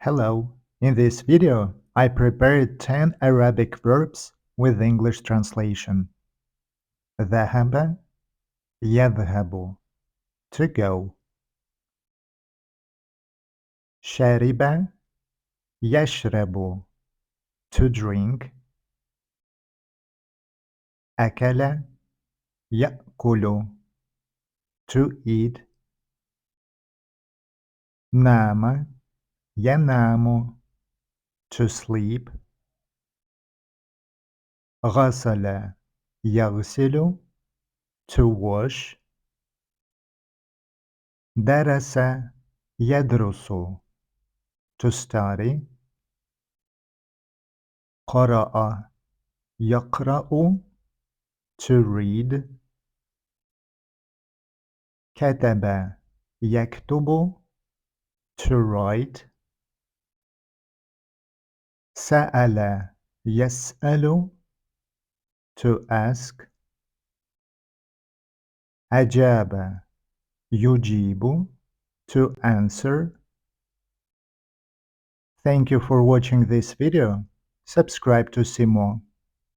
Hello, in this video I prepared 10 Arabic verbs with English translation. ذهب يذهب to go. شرب يشرب to drink. أكل يأكل to eat. نام ينام to sleep. غسل يغسل to wash. درس يدرس to study. قرأ يقرأ to read. كتب يكتب to write. سأل يسأل to ask. أجاب يجيب to answer. Thank you for watching this video. Subscribe to see more.